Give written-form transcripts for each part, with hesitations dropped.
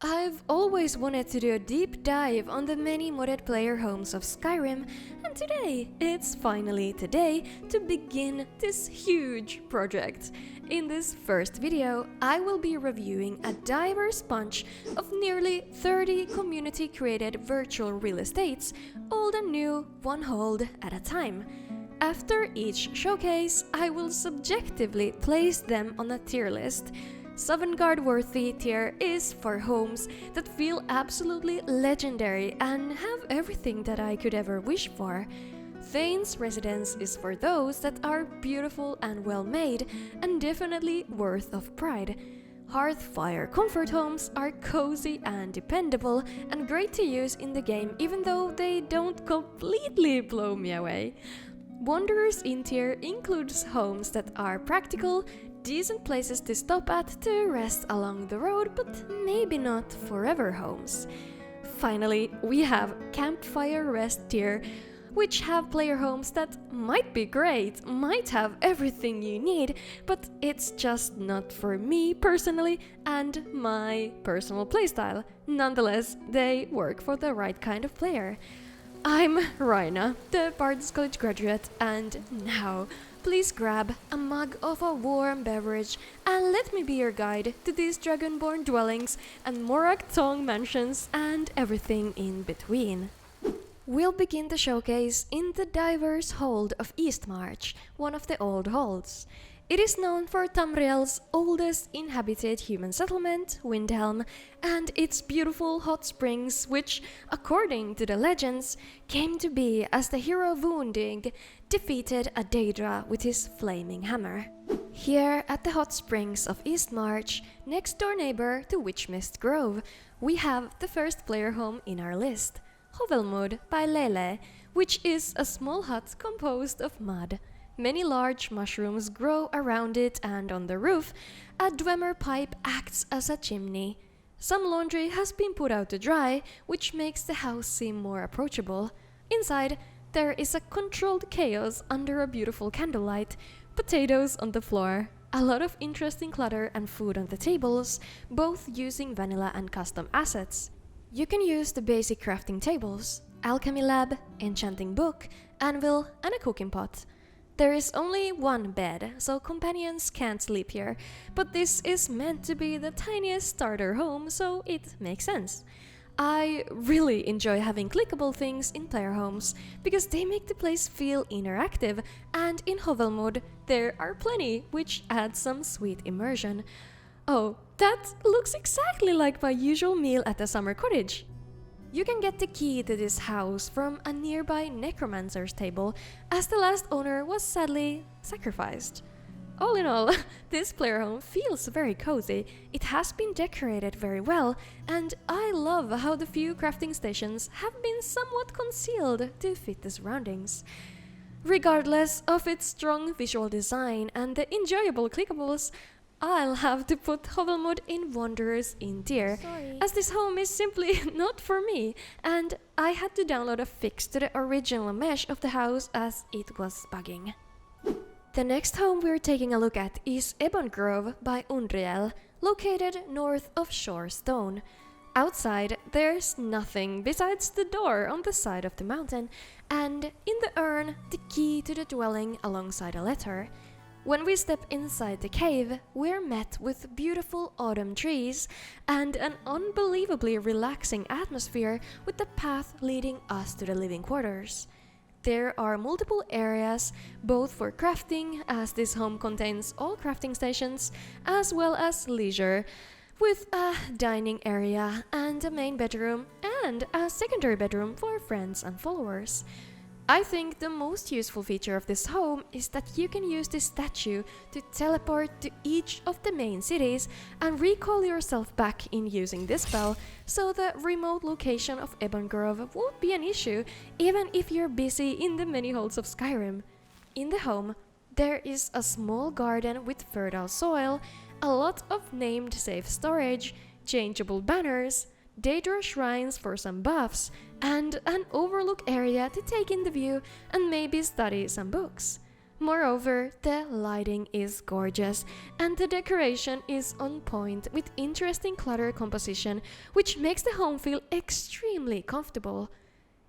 I've always wanted to do a deep dive on the many modded player homes of Skyrim, and today, it's finally today to begin this huge project. In this first video, I will be reviewing a diverse bunch of nearly 30 community-created virtual real estates, old and new, one hold at a time. After each showcase, I will subjectively place them on a tier list. Sovngarde worthy tier is for homes that feel absolutely legendary and have everything that I could ever wish for. Thane's residence is for those that are beautiful and well made and definitely worth of pride. Hearthfire comfort homes are cozy and dependable and great to use in the game even though they don't completely blow me away. Wanderers in tier includes homes that are practical, decent places to stop at to rest along the road, but maybe not forever homes. Finally, we have Campfire Rest tier, which have player homes that might be great, might have everything you need, but it's just not for me personally and my personal playstyle. Nonetheless, they work for the right kind of player. I'm Raina, the Bard's College graduate, and now please grab a mug of a warm beverage and let me be your guide to these dragonborn dwellings and Morag Tong mansions and everything in between. We'll begin the showcase in the diverse hold of EASTMARCH, one of the old holds. It is known for Tamriel's oldest inhabited human settlement, Windhelm, and its beautiful hot springs, which, according to the legends, came to be as the hero Wounding defeated a Daedra with his flaming hammer. Here at the hot springs of EASTMARCH, next door neighbor to Witchmist Grove, we have the first player home in our list, Hovelmud by Lele, which is a small hut composed of mud. Many large mushrooms grow around it, and on the roof, a Dwemer pipe acts as a chimney. Some laundry has been put out to dry, which makes the house seem more approachable. Inside, there is a controlled chaos under a beautiful candlelight, potatoes on the floor, a lot of interesting clutter and food on the tables, both using vanilla and custom assets. You can use the basic crafting tables, alchemy lab, enchanting book, anvil, and a cooking pot. There is only one bed, so companions can't sleep here, but this is meant to be the tiniest starter home, so it makes sense. I really enjoy having clickable things in player homes, because they make the place feel interactive, and in Hovelmud there are plenty, which adds some sweet immersion. Oh, that looks exactly like my usual meal at the summer cottage. You can get the key to this house from a nearby necromancer's table, as the last owner was sadly sacrificed. All in all, this player home feels very cozy, it has been decorated very well, and I love how the few crafting stations have been somewhat concealed to fit the surroundings. Regardless of its strong visual design and the enjoyable clickables, I'll have to put Hovelmud in Wanderers in tier, as this home is simply not for me, and I had to download a fix to the original mesh of the house as it was bugging. The next home we're taking a look at is Ebongrove by Undriel, located north of Shorestone. Outside, there's nothing besides the door on the side of the mountain, and in the urn, the key to the dwelling alongside a letter. When we step inside the cave, we're met with beautiful autumn trees and an unbelievably relaxing atmosphere with the path leading us to the living quarters. There are multiple areas, both for crafting, as this home contains all crafting stations, as well as leisure, with a dining area and a main bedroom and a secondary bedroom for friends and followers. I think the most useful feature of this home is that you can use this statue to teleport to each of the main cities and recall yourself back in using this spell, so the remote location of Ebongrove won't be an issue even if you're busy in the many holds of Skyrim. In the home, there is a small garden with fertile soil, a lot of named safe storage, changeable banners, Daedra shrines for some buffs, and an overlook area to take in the view and maybe study some books. Moreover, the lighting is gorgeous, and the decoration is on point with interesting clutter composition, which makes the home feel extremely comfortable.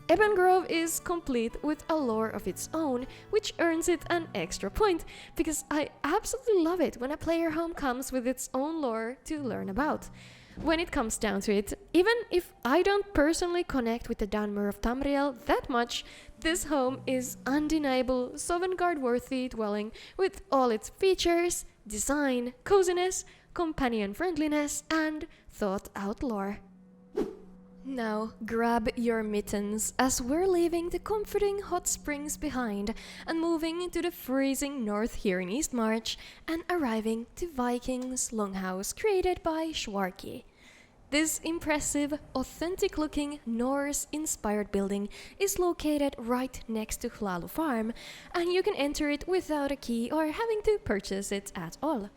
Ebongrove is complete with a lore of its own, which earns it an extra point, because I absolutely love it when a player home comes with its own lore to learn about. When it comes down to it, even if I don't personally connect with the Dunmer of Tamriel that much, this home is undeniable Sovngarde-worthy dwelling with all its features, design, coziness, companion friendliness, and thought-out lore. Now grab your mittens as we're leaving the comforting hot springs behind and moving into the freezing north here in Eastmarch and arriving to Viking's Longhouse created by Schwarki. This impressive, authentic-looking Norse-inspired building is located right next to Hlalu Farm, and you can enter it without a key or having to purchase it at all.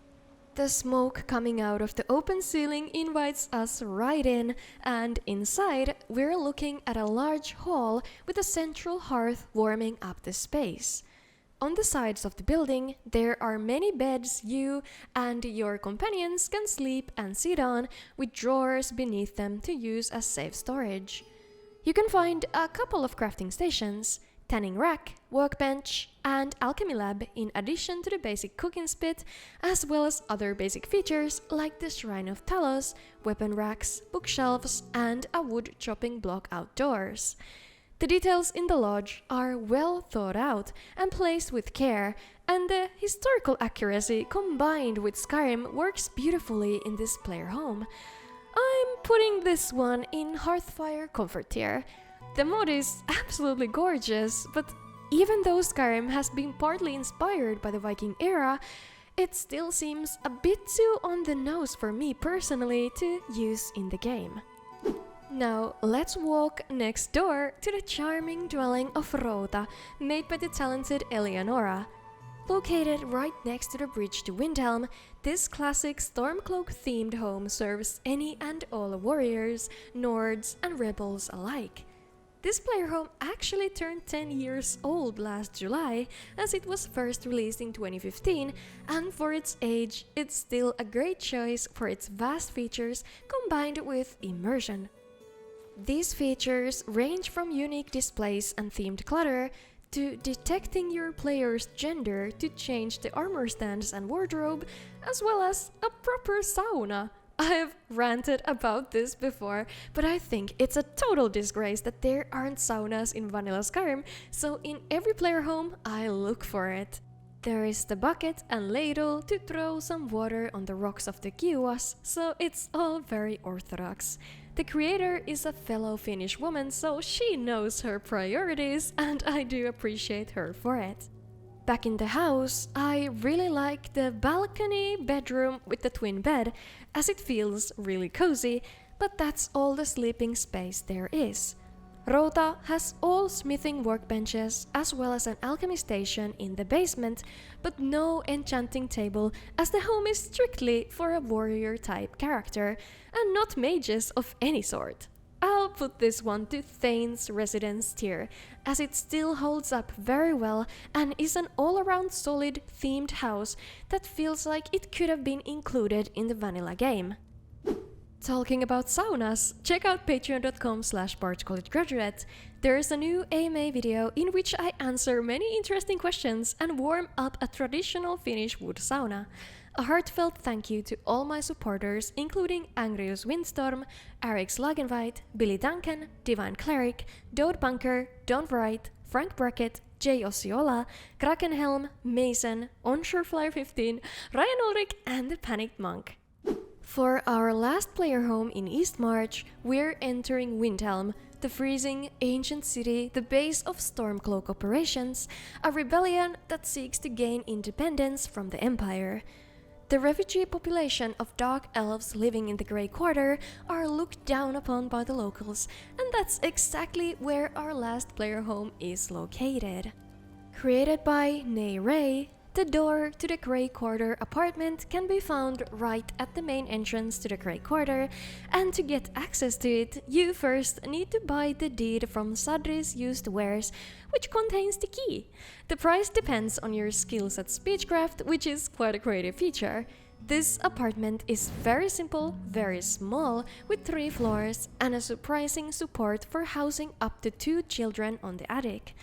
The smoke coming out of the open ceiling invites us right in, and inside we're looking at a large hall with a central hearth warming up the space. On the sides of the building, there are many beds you and your companions can sleep and sit on, with drawers beneath them to use as safe storage. You can find a couple of crafting stations, tanning rack, workbench, and alchemy lab in addition to the basic cooking spit, as well as other basic features like the Shrine of Talos, weapon racks, bookshelves, and a wood chopping block outdoors. The details in the lodge are well thought out and placed with care, and the historical accuracy combined with Skyrim works beautifully in this player home. I'm putting this one in Hearthfire Comfort tier. The mod is absolutely gorgeous, but even though Skyrim has been partly inspired by the Viking era, it still seems a bit too on the nose for me personally to use in the game. Now let's walk next door to the charming dwelling of Routa, made by the talented Eleonora. Located right next to the bridge to Windhelm, this classic Stormcloak-themed home serves any and all warriors, Nords, and rebels alike. This player home actually turned 10 years old last July, as it was first released in 2015, and for its age, it's still a great choice for its vast features combined with immersion. These features range from unique displays and themed clutter to detecting your player's gender to change the armor stands and wardrobe, as well as a proper sauna. I've ranted about this before, but I think it's a total disgrace that there aren't saunas in vanilla Skyrim, so in every player home, I look for it. There is the bucket and ladle to throw some water on the rocks of the Kiwas, so it's all very orthodox. The creator is a fellow Finnish woman, so she knows her priorities, and I do appreciate her for it. Back in the house, I really like the balcony bedroom with the twin bed, as it feels really cozy, but that's all the sleeping space there is. Routa has all smithing workbenches as well as an alchemy station in the basement, but no enchanting table, as the home is strictly for a warrior type character and not mages of any sort. I'll put this one to Thane's Residence tier, as it still holds up very well and is an all-around solid themed house that feels like it could have been included in the vanilla game. Talking about saunas, check out patreon.com/barchcollegegraduate. There is a new AMA video in which I answer many interesting questions and warm up a traditional Finnish wood sauna. A heartfelt thank you to all my supporters, including Angrius Windstorm, Arix Lagenveit, Billy Duncan, Divine Cleric, Dode Bunker, Don Wright, Frank Brackett, Jay Osceola, Krakenhelm, Mason, Onshoreflyer15, Ryan Ulrich, and the Panicked Monk. For our last player home in Eastmarch, we're entering Windhelm, the freezing ancient city, the base of Stormcloak operations, a rebellion that seeks to gain independence from the Empire. The refugee population of dark elves living in the Grey Quarter are looked down upon by the locals, and that's exactly where our last player home is located. Created by Mirele, The door to the Grey Quarter apartment can be found right at the main entrance to the Grey Quarter, and to get access to it, you first need to buy the deed from Sadri's Used Wares, which contains the key. The price depends on your skills at speechcraft, which is quite a creative feature. This apartment is very simple, very small, with 3 floors and a surprising support for housing up to 2 children on the attic.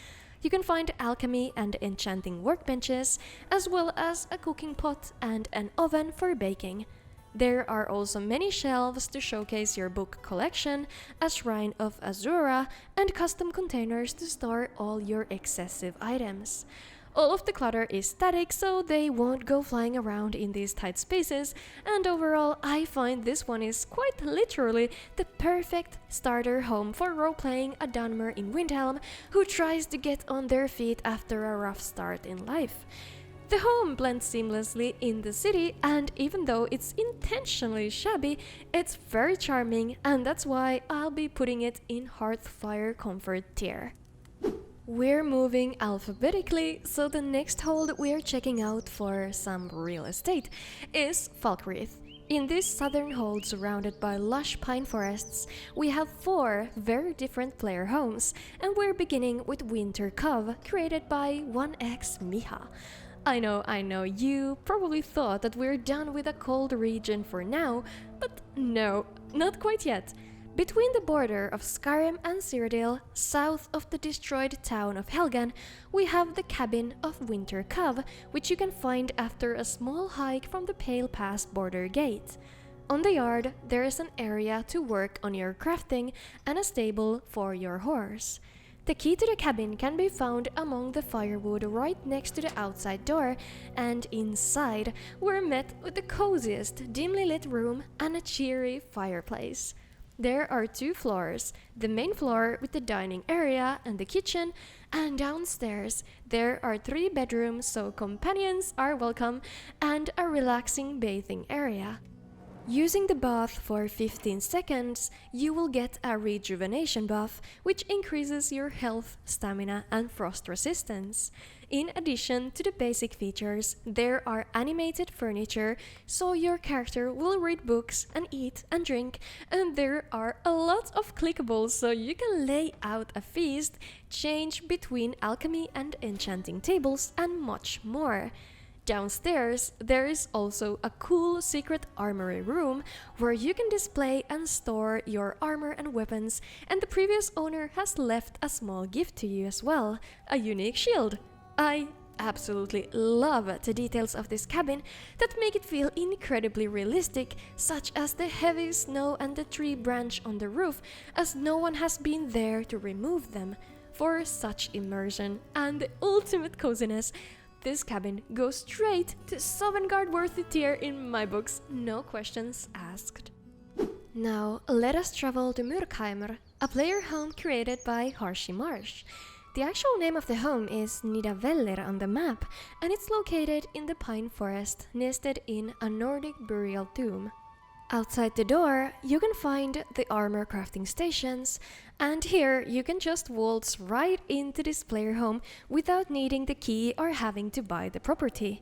You can find alchemy and enchanting workbenches, as well as a cooking pot and an oven for baking. There are also many shelves to showcase your book collection, a shrine of Azura, and custom containers to store all your excessive items. All of the clutter is static, so they won't go flying around in these tight spaces, and overall I find this one is quite literally the perfect starter home for role-playing a Dwemer in Windhelm who tries to get on their feet after a rough start in life. The home blends seamlessly in the city, and even though it's intentionally shabby, it's very charming, and that's why I'll be putting it in Hearthfire Comfort tier. We're moving alphabetically, so the next hold we're checking out for some real estate is FALKREATH. In this southern hold surrounded by lush pine forests, we have 4 very different player homes, and we're beginning with Winter Cove, created by 1x Miha. I know, you probably thought that we're done with a cold region for now, but no, not quite yet. Between the border of Skyrim and Cyrodiil, south of the destroyed town of Helgen, we have the cabin of Winter Cove, which you can find after a small hike from the Pale Pass border gate. On the yard, there is an area to work on your crafting and a stable for your horse. The key to the cabin can be found among the firewood right next to the outside door, and inside we're met with the coziest dimly lit room and a cheery fireplace. There are 2 floors, the main floor with the dining area and the kitchen, and downstairs there are 3 bedrooms, so companions are welcome, and a relaxing bathing area. Using the bath for 15 seconds, you will get a rejuvenation buff, which increases your health, stamina, and frost resistance. In addition to the basic features, there are animated furniture, so your character will read books and eat and drink, and there are a lot of clickables, so you can lay out a feast, change between alchemy and enchanting tables, and much more. Downstairs, there is also a cool secret armory room where you can display and store your armor and weapons, and the previous owner has left a small gift to you as well, a unique shield. I absolutely love the details of this cabin that make it feel incredibly realistic, such as the heavy snow and the tree branch on the roof, as no one has been there to remove them. For such immersion and the ultimate coziness, this cabin goes straight to Sovngarde worthy tier in my books, no questions asked. Now let us travel to Myrkheimr, a player home created by HJAALMARCH. The actual name of the home is Nidavellir on the map, and it's located in the pine forest nested in a Nordic burial tomb. Outside the door, you can find the armor crafting stations, and here you can just waltz right into this player home without needing the key or having to buy the property.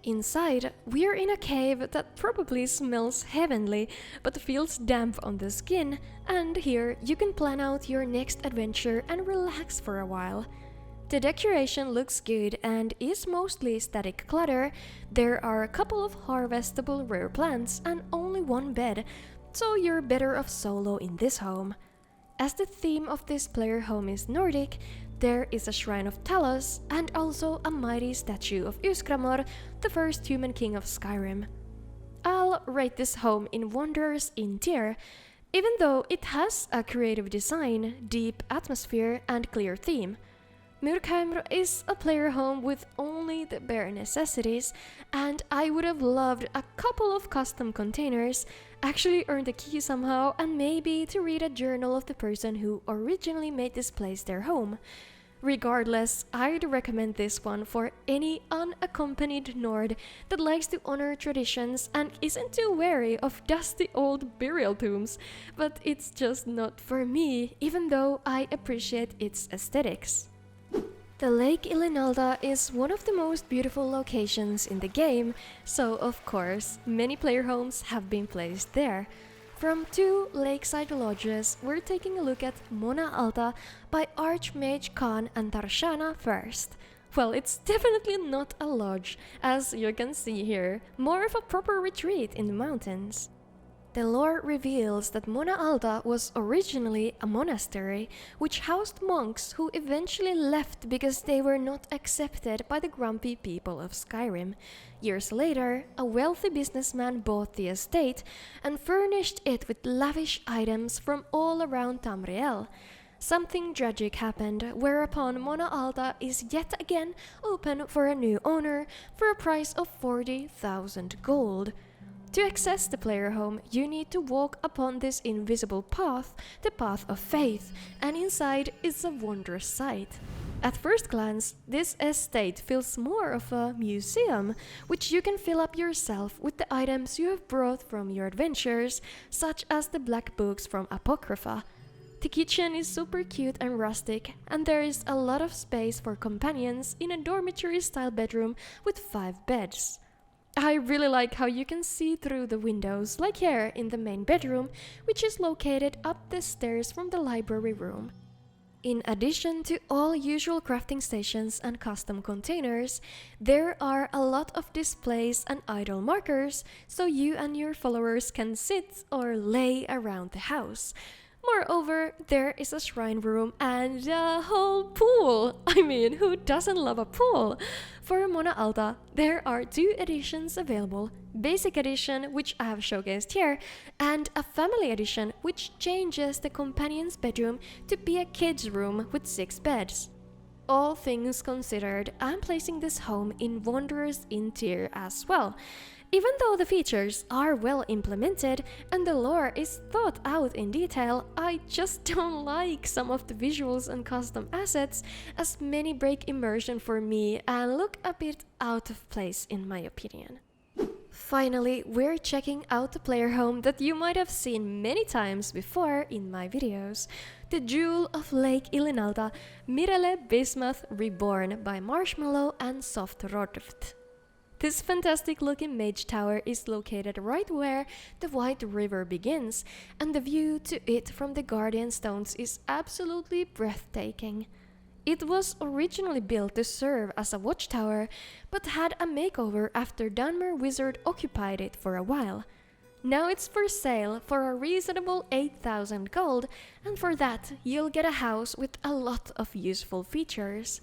Inside, we're in a cave that probably smells heavenly, but feels damp on the skin, and here you can plan out your next adventure and relax for a while. The decoration looks good and is mostly static clutter. There are a couple of harvestable rare plants and only 1 bed, so you're better off solo in this home. As the theme of this player home is Nordic, there is a shrine of Talos and also a mighty statue of Ysgramor, the first human king of Skyrim. I'll rate this home in Wonders in tier, even though it has a creative design, deep atmosphere, and clear theme. Myrkheimr is a player home with only the bare necessities, and I would have loved a couple of custom containers, actually earn the key somehow, and maybe to read a journal of the person who originally made this place their home. Regardless, I'd recommend this one for any unaccompanied Nord that likes to honor traditions and isn't too wary of dusty old burial tombs, but it's just not for me, even though I appreciate its aesthetics. The Lake Ilinalda is one of the most beautiful locations in the game, so of course, many player homes have been placed there. From 2 lakeside lodges, we're taking a look at Mona Alta by Archmage Khan and Tarshana first. Well, it's definitely not a lodge, as you can see here, more of a proper retreat in the mountains. The lore reveals that Mona Alta was originally a monastery, which housed monks who eventually left because they were not accepted by the grumpy people of Skyrim. Years later, a wealthy businessman bought the estate and furnished it with lavish items from all around Tamriel. Something tragic happened, whereupon Mona Alta is yet again open for a new owner for a price of 40,000 gold. To access the player home, you need to walk upon this invisible path, the Path of Faith, and inside is a wondrous sight. At first glance, this estate feels more of a museum, which you can fill up yourself with the items you have brought from your adventures, such as the black books from Apocrypha. The kitchen is super cute and rustic, and there is a lot of space for companions in a dormitory-style bedroom with 5 beds. I really like how you can see through the windows, like here in the main bedroom, which is located up the stairs from the library room. In addition to all usual crafting stations and custom containers, there are a lot of displays and idle markers, so you and your followers can sit or lay around the house. Moreover, there is a shrine room and a whole pool. I mean, who doesn't love a pool? For Mona Alta, there are 2 editions available. Basic edition, which I have showcased here, and a family edition, which changes the companion's bedroom to be a kid's room with 6 beds. All things considered, I'm placing this home in Wanderer's Inn tier as well. Even though the features are well implemented and the lore is thought out in detail, I just don't like some of the visuals and custom assets, as many break immersion for me and look a bit out of place in my opinion. Finally, we're checking out the player home that you might have seen many times before in my videos. The Jewel of Lake Ilinalda, Mirele Bismath Reborn by Marshmallow and Soft Rodft. This fantastic looking mage tower is located right where the White River begins, and the view to it from the Guardian Stones is absolutely breathtaking. It was originally built to serve as a watchtower, but had a makeover after Dwemer Wizard occupied it for a while. Now it's for sale for a reasonable 8,000 gold, and for that you'll get a house with a lot of useful features.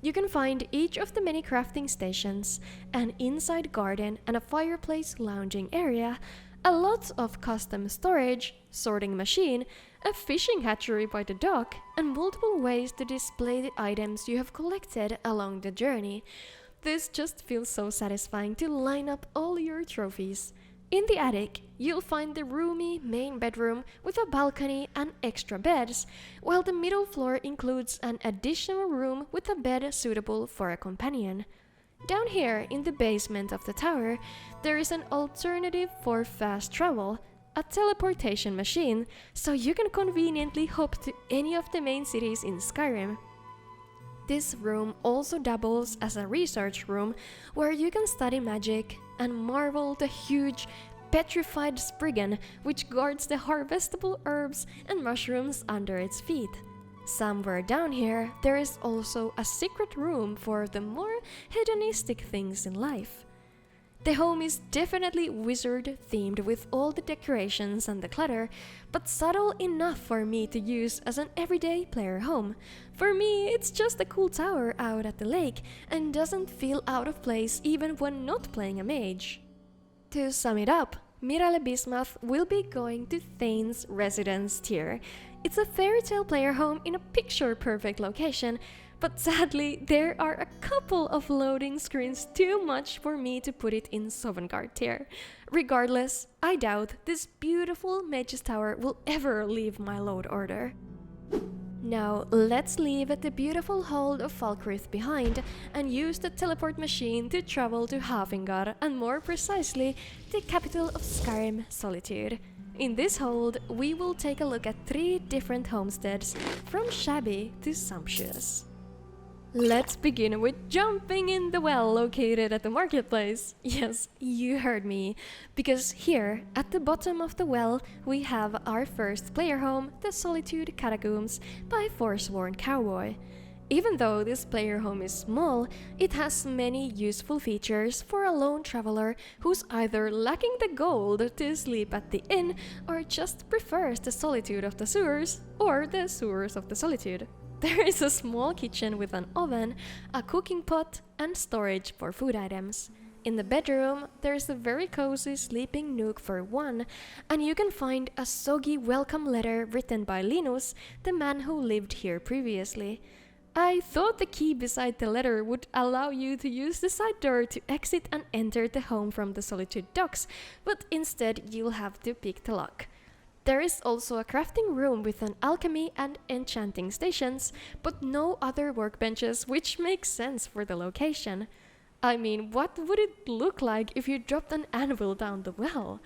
You can find each of the many crafting stations, an inside garden and a fireplace lounging area, a lot of custom storage, sorting machine, a fishing hatchery by the dock, and multiple ways to display the items you have collected along the journey. This just feels so satisfying to line up all your trophies. In the attic, you'll find the roomy main bedroom with a balcony and extra beds, while the middle floor includes an additional room with a bed suitable for a companion. Down here in the basement of the tower, there is an alternative for fast travel, a teleportation machine, so you can conveniently hop to any of the main cities in Skyrim. This room also doubles as a research room where you can study magic and marvel the huge petrified Spriggan which guards the harvestable herbs and mushrooms under its feet. Somewhere down here, there is also a secret room for the more hedonistic things in life. The home is definitely wizard themed with all the decorations and the clutter, but subtle enough for me to use as an everyday player home. For me, it's just a cool tower out at the lake and doesn't feel out of place even when not playing a mage. To sum it up, Mirele Bismath will be going to Thane's Residence tier. It's a fairy tale player home in a picture-perfect location, but sadly, there are a couple of loading screens too much for me to put it in Sovngarde tier. Regardless, I doubt this beautiful Mage's Tower will ever leave my load order. Now, let's leave the beautiful hold of FALKREATH behind and use the teleport machine to travel to HAAFINGAR, and more precisely, the capital of Skyrim, Solitude. In this hold, we will take a look at 3 different homesteads, from shabby to sumptuous. Let's begin with jumping in the well located at the marketplace. Yes, you heard me. Because here, at the bottom of the well, we have our first player home, the Solitude Catacombs by Forsworn Cowboy. Even though this player home is small, it has many useful features for a lone traveler who's either lacking the gold to sleep at the inn or just prefers the solitude of the sewers or the sewers of the solitude. There is a small kitchen with an oven, a cooking pot, and storage for food items. In the bedroom, there's a very cozy sleeping nook for one, and you can find a soggy welcome letter written by Linus, the man who lived here previously. I thought the key beside the letter would allow you to use the side door to exit and enter the home from the Solitude docks, but instead you'll have to pick the lock. There is also a crafting room with an alchemy and enchanting stations, but no other workbenches, which makes sense for the location. I mean, what would it look like if you dropped an anvil down the well?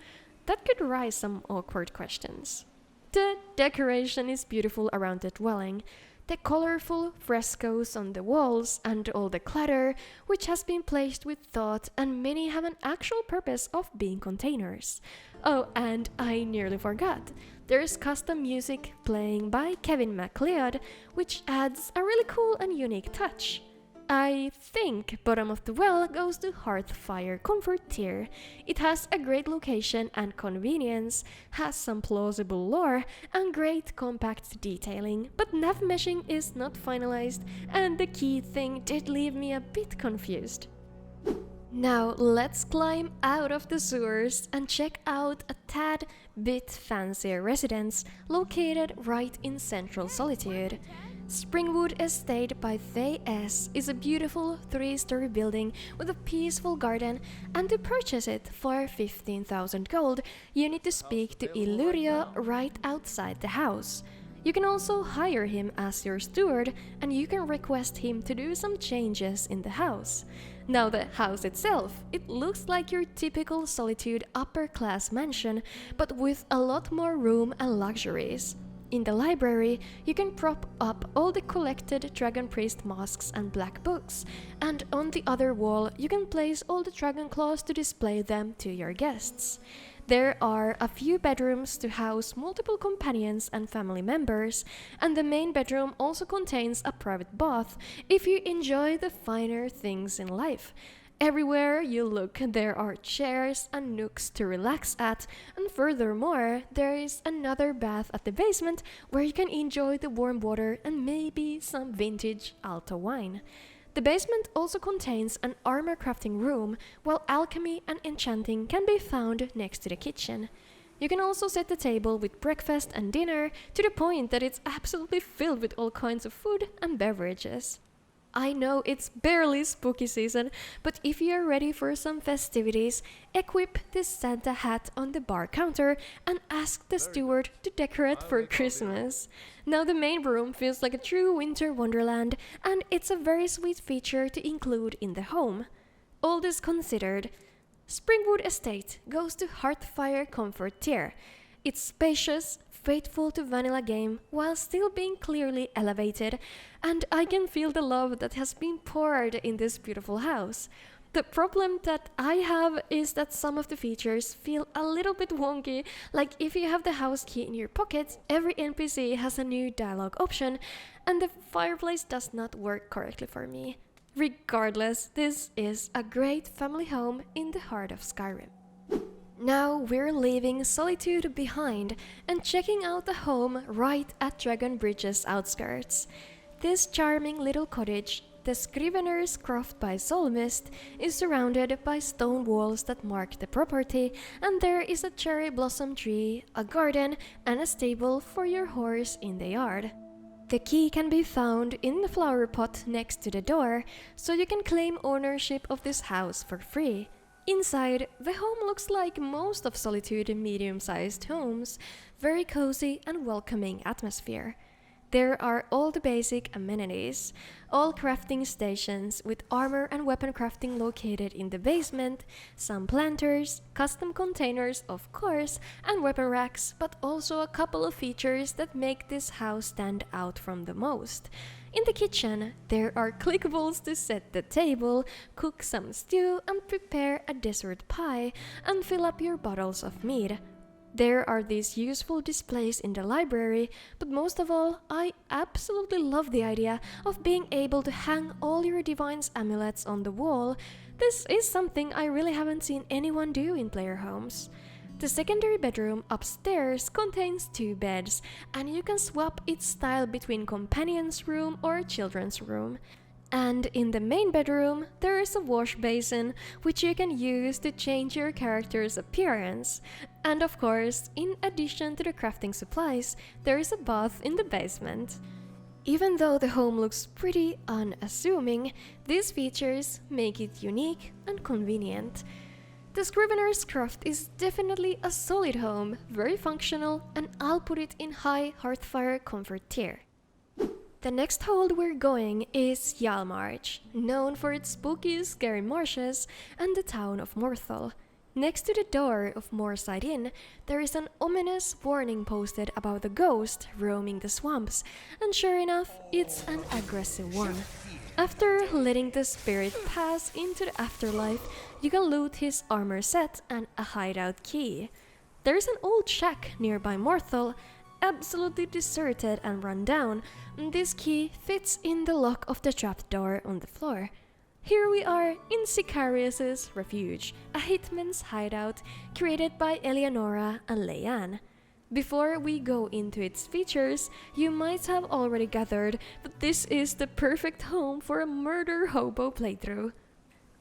That could raise some awkward questions. The decoration is beautiful around the dwelling. The colorful frescoes on the walls and all the clutter, which has been placed with thought, and many have an actual purpose of being containers. Oh, and I nearly forgot. There is custom music playing by Kevin MacLeod, which adds a really cool and unique touch. I think bottom of the well goes to Hearthfire Comfort tier. It has a great location and convenience, has some plausible lore, and great compact detailing, but nav meshing is not finalized, and the key thing did leave me a bit confused. Now let's climb out of the sewers and check out a tad bit fancier residence located right in central Solitude. Springwood Estate by Thay S is a beautiful 3-story building with a peaceful garden, and to purchase it for 15,000 gold, you need to speak to Illyria right outside the house. You can also hire him as your steward, and you can request him to do some changes in the house. Now the house itself, it looks like your typical Solitude upper-class mansion, but with a lot more room and luxuries. In the library, you can prop up all the collected Dragon Priest masks and black books, and on the other wall you can place all the dragon claws to display them to your guests. There are a few bedrooms to house multiple companions and family members, and the main bedroom also contains a private bath if you enjoy the finer things in life. Everywhere you look, there are chairs and nooks to relax at, and furthermore, there is another bath at the basement where you can enjoy the warm water and maybe some vintage Alta wine. The basement also contains an armor crafting room, while alchemy and enchanting can be found next to the kitchen. You can also set the table with breakfast and dinner to the point that it's absolutely filled with all kinds of food and beverages. I know it's barely spooky season, but if you're ready for some festivities, equip this Santa hat on the bar counter and ask the steward to decorate for Christmas. Now the main room feels like a true winter wonderland, and it's a very sweet feature to include in the home. All this considered, Springwood Estate goes to Hearthfire Comfort tier. It's spacious, faithful to vanilla game while still being clearly elevated, and I can feel the love that has been poured in this beautiful house. The problem that I have is that some of the features feel a little bit wonky, like if you have the house key in your pocket, every NPC has a new dialogue option, and the fireplace does not work correctly for me. Regardless, this is a great family home in the heart of Skyrim. Now we're leaving Solitude behind and checking out the home right at Dragon Bridge's outskirts. This charming little cottage, the Scrivener's Croft by Solmist, is surrounded by stone walls that mark the property, and there is a cherry blossom tree, a garden, and a stable for your horse in the yard. The key can be found in the flower pot next to the door, so you can claim ownership of this house for free. Inside, the home looks like most of Solitude medium-sized homes, very cozy and welcoming atmosphere. there are all the basic amenities, all crafting stations with armor and weapon crafting located in the basement, some planters, custom containers of course, and weapon racks, but also a couple of features that make this house stand out from the most. In the kitchen, there are clickables to set the table, cook some stew, and prepare a dessert pie, and fill up your bottles of mead. There are these useful displays in the library, but most of all, I absolutely love the idea of being able to hang all your Divine's amulets on the wall. This is something I really haven't seen anyone do in player homes. The secondary bedroom upstairs contains 2 beds, and you can swap its style between companion's room or children's room. And in the main bedroom, there is a wash basin, which you can use to change your character's appearance. And of course, in addition to the crafting supplies, there is a bath in the basement. Even though the home looks pretty unassuming, these features make it unique and convenient. The Scrivener's Croft is definitely a solid home, very functional, and I'll put it in high Hearthfire comfort tier. The next hold we're going is HJAALMARCH, known for its spooky, scary marshes and the town of Morthal. Next to the door of Moorside Inn, there is an ominous warning posted about the ghost roaming the swamps, and sure enough, it's an aggressive one. After letting the spirit pass into the afterlife, you can loot his armor set and a hideout key. There is an old shack nearby Morthal, absolutely deserted and run down, and this key fits in the lock of the trapdoor on the floor. Here we are in Sicarius' Refuge, a hitman's hideout created by Eleonora and Leanne. Before we go into its features, you might have already gathered that this is the perfect home for a murder hobo playthrough.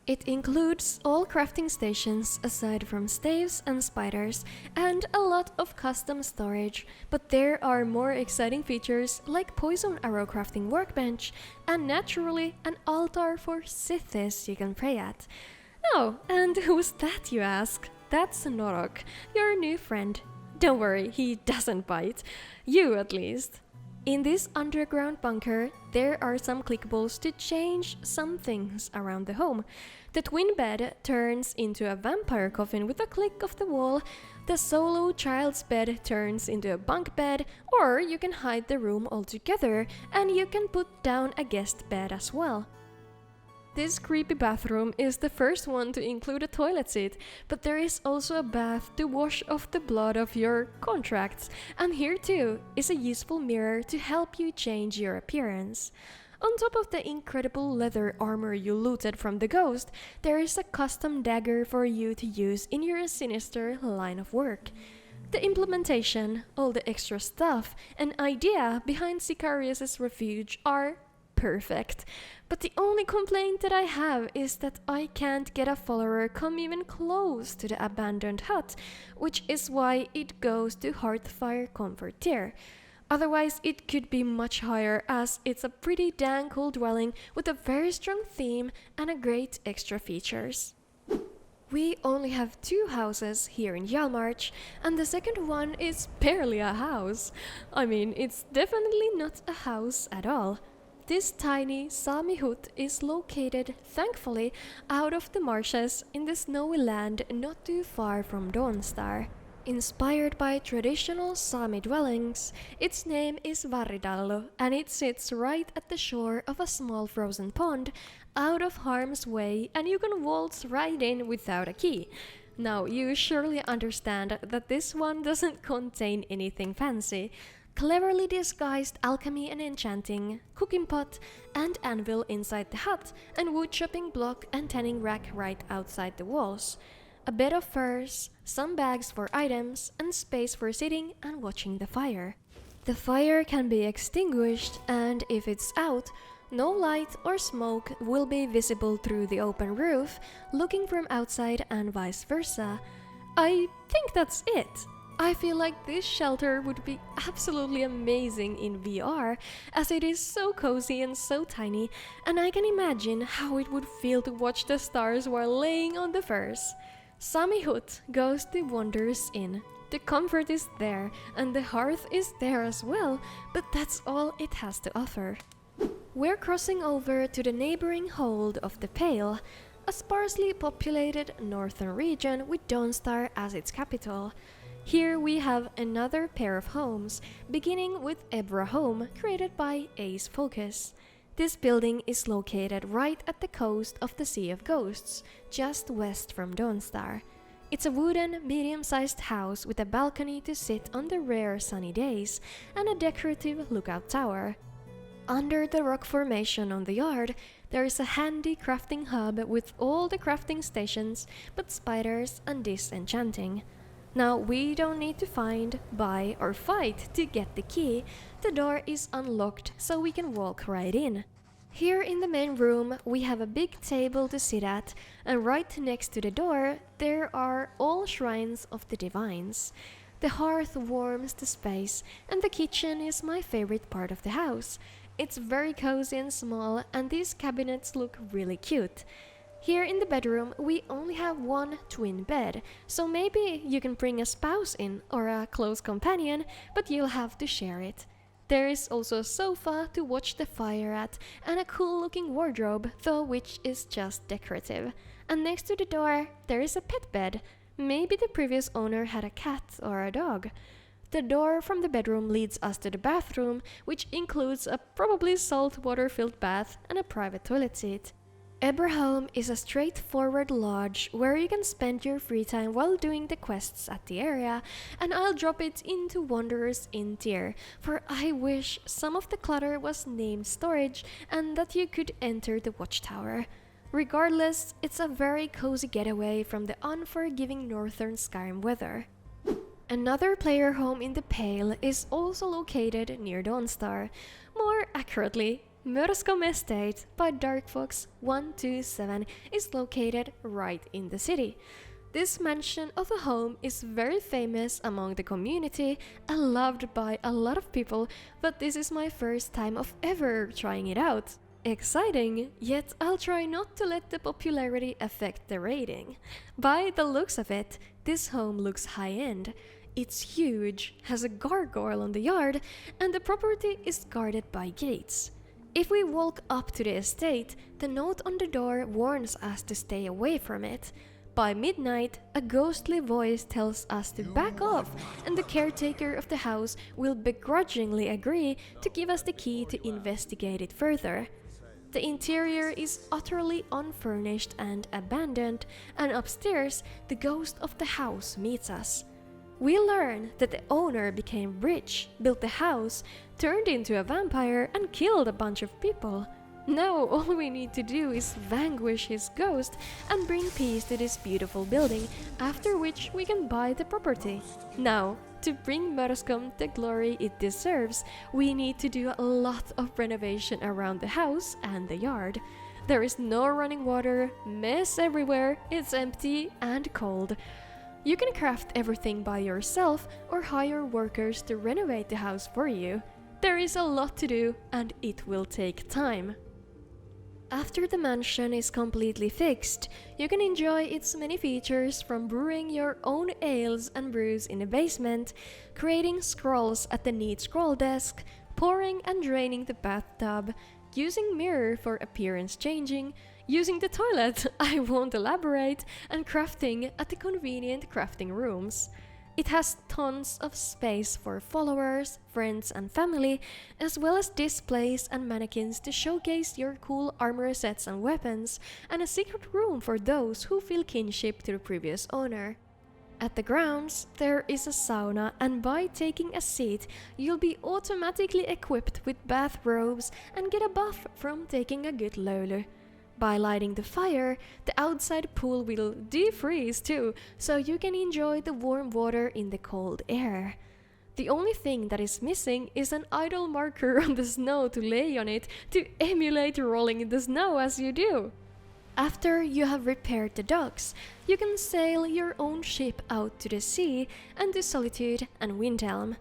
It includes all crafting stations aside from staves and spiders, and a lot of custom storage, but there are more exciting features like poison arrow crafting workbench, and naturally an altar for Sithis you can pray at. Oh, and who's that, you ask? That's Norok, your new friend. Don't worry, he doesn't bite. You at least. In this underground bunker, there are some clickables to change some things around the home. The twin bed turns into a vampire coffin with a click of the wall, the solo child's bed turns into a bunk bed, or you can hide the room altogether and you can put down a guest bed as well. This creepy bathroom is the first one to include a toilet seat, but there is also a bath to wash off the blood of your contracts, and here too is a useful mirror to help you change your appearance. On top of the incredible leather armor you looted from the ghost, there is a custom dagger for you to use in your sinister line of work. The implementation, all the extra stuff, and idea behind Sicarius' Refuge are perfect. But the only complaint that I have is that I can't get a follower come even close to the abandoned hut, which is why it goes to Hearthfire comfort tier. Otherwise it could be much higher, as it's a pretty dang cool dwelling with a very strong theme and a great extra features. We only have 2 houses here in HJAALMARCH, and the second one is barely a house. I mean, it's definitely not a house at all. This tiny Sami Hut is located, thankfully, out of the marshes in the snowy land not too far from Dawnstar. Inspired by traditional Sami dwellings, its name is Varidallo, and it sits right at the shore of a small frozen pond, out of harm's way, and you can waltz right in without a key. Now, you surely understand that this one doesn't contain anything fancy. Cleverly disguised alchemy and enchanting, cooking pot and anvil inside the hut, and wood chopping block and tanning rack right outside the walls. A bed of furs, some bags for items, and space for sitting and watching the fire. The fire can be extinguished, and if it's out, no light or smoke will be visible through the open roof, looking from outside and vice versa. I think that's it. I feel like this shelter would be absolutely amazing in VR, as it is so cozy and so tiny, and I can imagine how it would feel to watch the stars while laying on the furs. Sami Hut goes to Wonders Inn. The comfort is there, and the hearth is there as well, but that's all it has to offer. We're crossing over to the neighboring hold of the Pale, a sparsely populated northern region with Dawnstar as its capital. Here we have another pair of homes, beginning with Ebra Home, created by Ace Focus. This building is located right at the coast of the Sea of Ghosts, just west from Dawnstar. It's a wooden, medium-sized house with a balcony to sit on the rare sunny days, and a decorative lookout tower. Under the rock formation on the yard, there is a handy crafting hub with all the crafting stations, but spiders and disenchanting. Now we don't need to find, buy or fight to get the key. The door is unlocked, so we can walk right in. Here in the main room we have a big table to sit at, and right next to the door there are all shrines of the divines. The hearth warms the space, and the kitchen is my favorite part of the house. It's very cozy and small, and these cabinets look really cute. Here in the bedroom we only have one twin bed, so maybe you can bring a spouse in or a close companion, but you'll have to share it. There is also a sofa to watch the fire at, and a cool looking wardrobe, though which is just decorative. And next to the door there is a pet bed. Maybe the previous owner had a cat or a dog. The door from the bedroom leads us to the bathroom, which includes a probably saltwater filled bath and a private toilet seat. Ebra Home is a straightforward lodge where you can spend your free time while doing the quests at the area, and I'll drop it into Wanderer's Inn tier, for I wish some of the clutter was named storage and that you could enter the watchtower. Regardless, it's a very cozy getaway from the unforgiving northern Skyrim weather. Another player home in the Pale is also located near Dawnstar. More accurately, Morskom Estate by DarkFox127 is located right in the city. This mansion of a home is very famous among the community and loved by a lot of people, but this is my first time of ever trying it out. Exciting, yet I'll try not to let the popularity affect the rating. By the looks of it, this home looks high-end. It's huge, has a gargoyle on the yard, and the property is guarded by gates. If we walk up to the estate, the note on the door warns us to stay away from it. By midnight, a ghostly voice tells us to back off, and the caretaker of the house will begrudgingly agree to give us the key to investigate it further. The interior is utterly unfurnished and abandoned, and upstairs, the ghost of the house meets us. We learn that the owner became rich, built the house, turned into a vampire, and killed a bunch of people. Now all we need to do is vanquish his ghost and bring peace to this beautiful building, after which we can buy the property. Now, to bring Morskom the glory it deserves, we need to do a lot of renovation around the house and the yard. There is no running water, mess everywhere, it's empty and cold. You can craft everything by yourself or hire workers to renovate the house for you. There is a lot to do, and it will take time. After the mansion is completely fixed, you can enjoy its many features, from brewing your own ales and brews in the basement, creating scrolls at the neat scroll desk, pouring and draining the bathtub, using mirror for appearance changing, using the toilet, I won't elaborate, and crafting at the convenient crafting rooms. It has tons of space for followers, friends and family, as well as displays and mannequins to showcase your cool armor sets and weapons, and a secret room for those who feel kinship to the previous owner. At the grounds, there is a sauna, and by taking a seat, you'll be automatically equipped with bathrobes and get a buff from taking a good lolo. By lighting the fire, the outside pool will defreeze too, so you can enjoy the warm water in the cold air. The only thing that is missing is an idle marker on the snow to lay on it to emulate rolling in the snow as you do. After you have repaired the docks, you can sail your own ship out to the sea and to Solitude and Windhelm.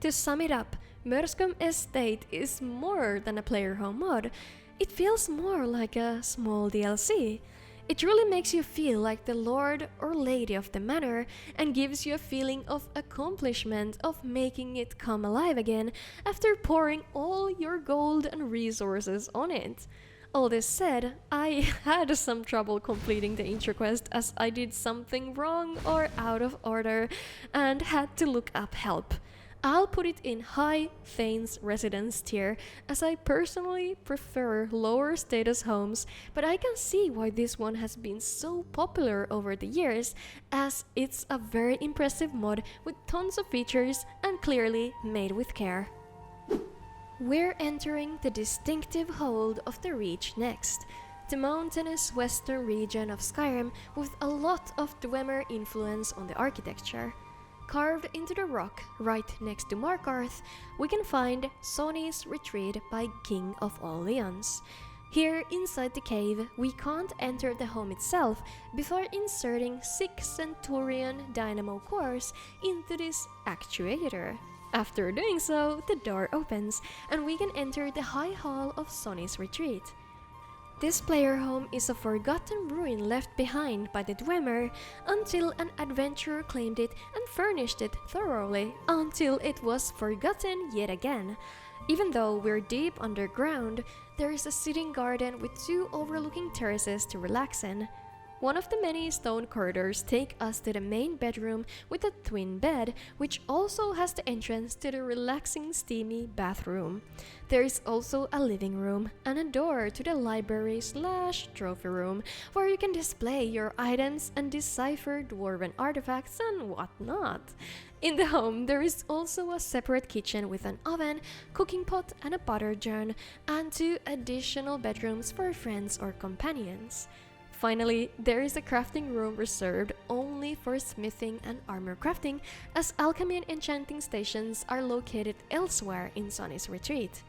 To sum it up, Morskom Estate is more than a player home mod. It feels more like a small DLC. It really makes you feel like the lord or lady of the manor and gives you a feeling of accomplishment of making it come alive again after pouring all your gold and resources on it. All this said, I had some trouble completing the intro quest as I did something wrong or out of order and had to look up help. I'll put it in high Thane's residence tier as I personally prefer lower status homes, but I can see why this one has been so popular over the years as it's a very impressive mod with tons of features and clearly made with care. We're entering the distinctive hold of the Reach next, the mountainous western region of Skyrim with a lot of Dwemer influence on the architecture. Carved into the rock right next to Myrkheimr, we can find Soni's Retreat by King of All Leons. Here inside the cave, we can't enter the home itself before inserting 6 Centurion dynamo cores into this actuator. After doing so, the door opens and we can enter the high hall of Soni's Retreat. This player home is a forgotten ruin left behind by the Dwemer until an adventurer claimed it and furnished it thoroughly until it was forgotten yet again. Even though we're deep underground, there is a sitting garden with 2 overlooking terraces to relax in. One of the many stone corridors take us to the main bedroom with a twin bed, which also has the entrance to the relaxing steamy bathroom. There is also a living room and a door to the library/trophy room, where you can display your items and decipher dwarven artifacts and whatnot. In the home, there is also a separate kitchen with an oven, cooking pot and a butter churn, and 2 additional bedrooms for friends or companions. Finally, there is a crafting room reserved only for smithing and armor crafting, as alchemy and enchanting stations are located elsewhere in Soni's Retreat.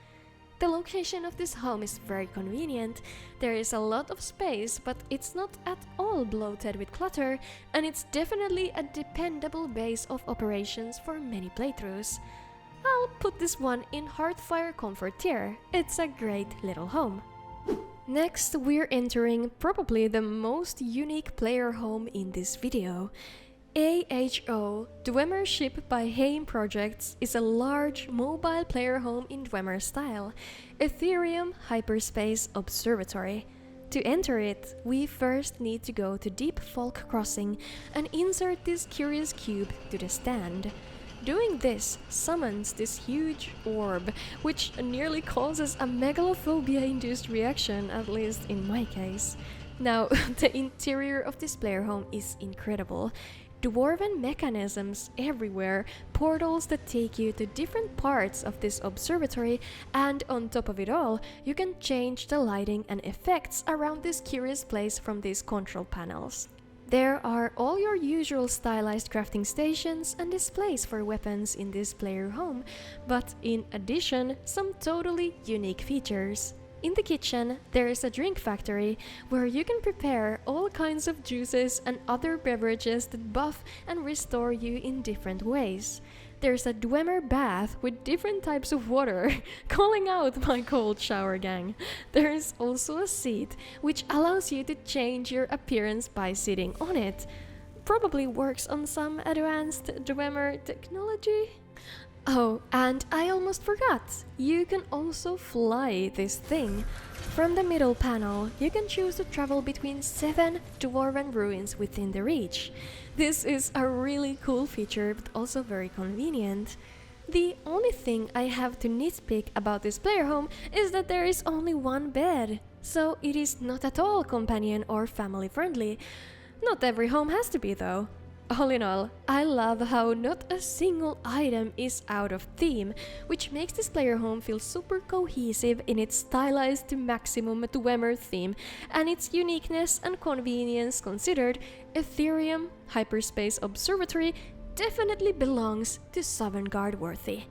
The location of this home is very convenient. There is a lot of space, but it's not at all bloated with clutter, and it's definitely a dependable base of operations for many playthroughs. I'll put this one in Hearthfire Comfort tier. It's a great little home. Next, we're entering probably the most unique player home in this video. AHO, Dwemer Ship by HAAFINGAR Projects, is a large mobile player home in Dwemer style, Ethereum Hyperspace Observatory. To enter it, we first need to go to Deep Folk Crossing and insert this curious cube to the stand. Doing this summons this huge orb, which nearly causes a megalophobia-induced reaction, at least in my case. Now, the interior of this player home is incredible. Dwarven mechanisms everywhere, portals that take you to different parts of this observatory, and on top of it all, you can change the lighting and effects around this curious place from these control panels. There are all your usual stylized crafting stations and displays for weapons in this player home, but in addition, some totally unique features. In the kitchen, there is a drink factory where you can prepare all kinds of juices and other beverages that buff and restore you in different ways. There's a Dwemer bath with different types of water, calling out my cold shower gang. There is also a seat, which allows you to change your appearance by sitting on it. Probably works on some advanced Dwemer technology. Oh, and I almost forgot, you can also fly this thing. From the middle panel, you can choose to travel between 7 dwarven ruins within the Reach. This is a really cool feature, but also very convenient. The only thing I have to nitpick about this player home is that there is only 1 bed, so it is not at all companion or family friendly. Not every home has to be though. All in all, I love how not a single item is out of theme, which makes this player home feel super cohesive in its stylized to maximum Dwemer theme, and its uniqueness and convenience considered, Ethereum Hyperspace Observatory definitely belongs to Sovngarde worthy.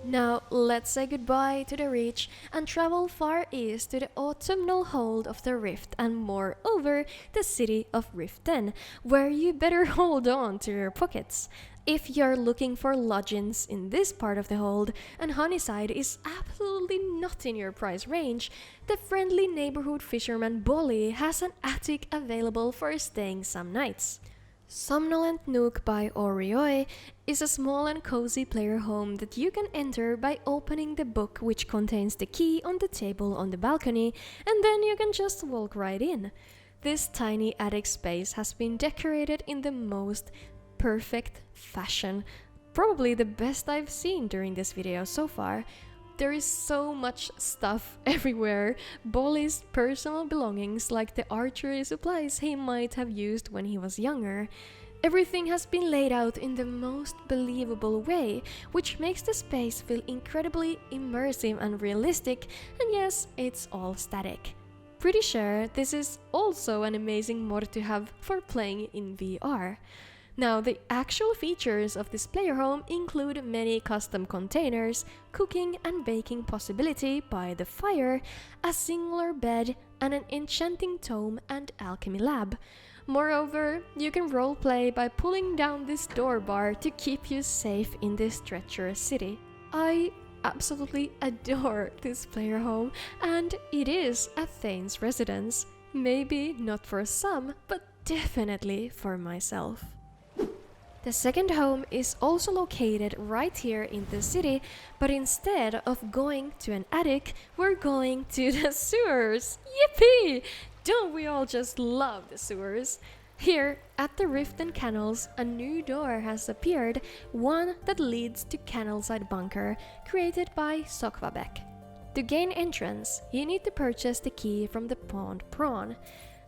Now let's say goodbye to the Reach and travel far east to the autumnal hold of the Rift and moreover the city of Riften, where you better hold on to your pockets. if you're looking for lodgings in this part of the hold and Honeyside is absolutely not in your price range, the friendly neighborhood fisherman Bolly has an attic available for staying some nights. Somnolent Nook by Orioi is a small and cozy player home that you can enter by opening the book which contains the key on the table on the balcony, and then you can just walk right in. This tiny attic space has been decorated in the most perfect fashion, probably the best I've seen during this video so far. There is so much stuff everywhere, Bolly's personal belongings like the archery supplies he might have used when he was younger. Everything has been laid out in the most believable way, which makes the space feel incredibly immersive and realistic, and yes, it's all static. Pretty sure this is also an amazing mod to have for playing in VR. Now, the actual features of this player home include many custom containers, cooking and baking possibility by the fire, a singular bed, and an enchanting tome and alchemy lab. Moreover, you can roleplay by pulling down this door bar to keep you safe in this treacherous city. I absolutely adore this player home, and it is a Thane's residence. Maybe not for some, but definitely for myself. The second home is also located right here in the city, but instead of going to an attic, we're going to the sewers! Yippee! Don't we all just love the sewers? Here, at the Rift and Canals, a new door has appeared, one that leads to Canalside Bunker, created by Sokvabek. To gain entrance, you need to purchase the key from the Pond Prawn.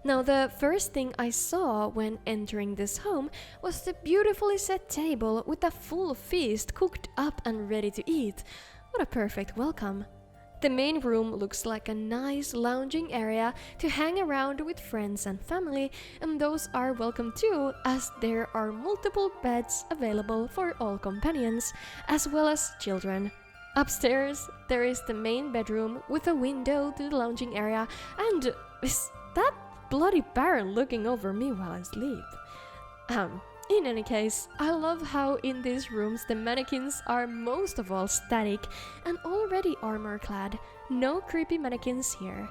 Now, the first thing I saw when entering this home was the beautifully set table with a full feast cooked up and ready to eat. What a perfect welcome. The main room looks like a nice lounging area to hang around with friends and family, and those are welcome too, as there are multiple beds available for all companions, as well as children. Upstairs, there is the main bedroom with a window to the lounging area, and is that bloody Baron looking over me while I sleep? In any case, I love how in these rooms the mannequins are most of all static and already armor clad. No creepy mannequins here.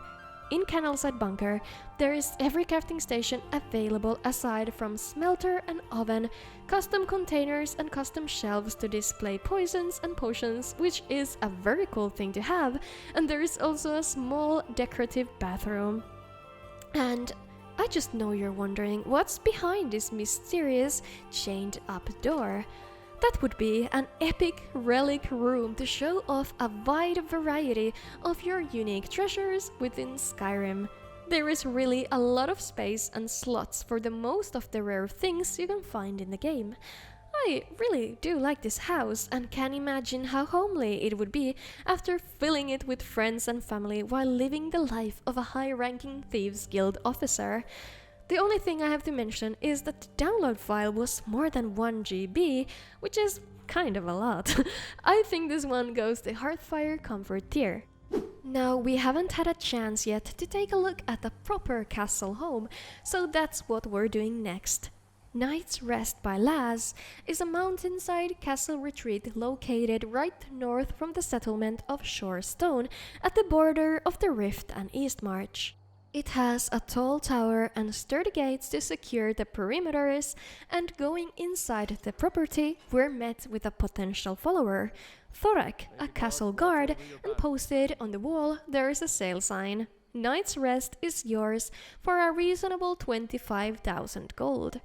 In Canalside Bunker, there is every crafting station available aside from smelter and oven, custom containers and custom shelves to display poisons and potions, which is a very cool thing to have, and there is also a small decorative bathroom. And I just know you're wondering what's behind this mysterious chained up door. That would be an epic relic room to show off a wide variety of your unique treasures within Skyrim. There is really a lot of space and slots for the most of the rare things you can find in the game. I really do like this house and can imagine how homely it would be after filling it with friends and family while living the life of a high-ranking Thieves Guild officer. The only thing I have to mention is that the download file was more than 1 GB, which is kind of a lot. I think this one goes to Hearthfire Comfort tier. Now, we haven't had a chance yet to take a look at the proper castle home, so that's what we're doing next. Night's Rest by Laz is a mountainside castle retreat located right north from the settlement of Shorestone at the border of the Rift and EASTMARCH. It has a tall tower and sturdy gates to secure the perimeters, and going inside the property we're met with a potential follower, Thorak, a castle guard, and posted on the wall there is a sale sign. Night's Rest is yours for a reasonable 25,000 gold.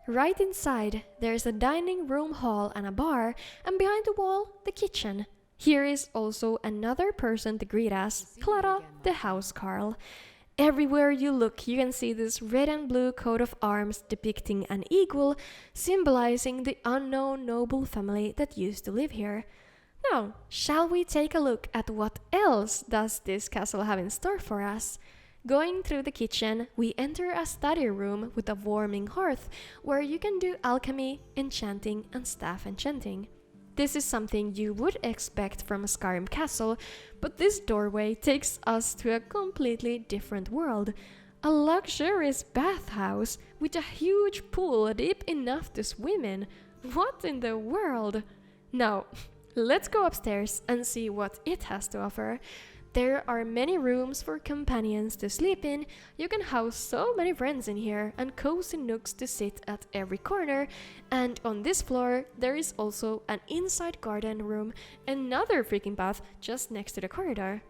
Right inside, there's a dining room hall and a bar, and behind the wall, the kitchen. Here is also another person to greet us, Clara, the housecarl. Everywhere you look, you can see this red and blue coat of arms depicting an eagle, symbolizing the unknown noble family that used to live here. Now, shall we take a look at what else does this castle have in store for us? Going through the kitchen, we enter a study room with a warming hearth where you can do alchemy, enchanting, and staff enchanting. This is something you would expect from a Skyrim castle, but this doorway takes us to a completely different world. A luxurious bathhouse with a huge pool deep enough to swim in. What in the world? Now, let's go upstairs and see what it has to offer. There are many rooms for companions to sleep in. You can house so many friends in here, and cozy nooks to sit at every corner. And on this floor, there is also an inside garden room, another freaking bath just next to the corridor.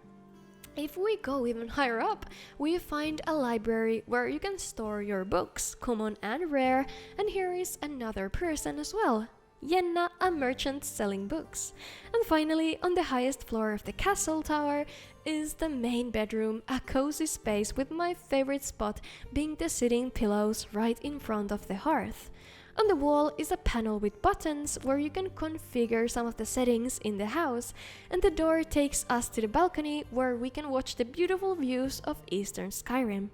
If we go even higher up, we find a library where you can store your books, common and rare, and here is another person as well. Jenna, a merchant selling books. And finally, on the highest floor of the castle tower is the main bedroom, a cozy space with my favorite spot being the sitting pillows right in front of the hearth. On the wall is a panel with buttons where you can configure some of the settings in the house, and the door takes us to the balcony where we can watch the beautiful views of eastern Skyrim.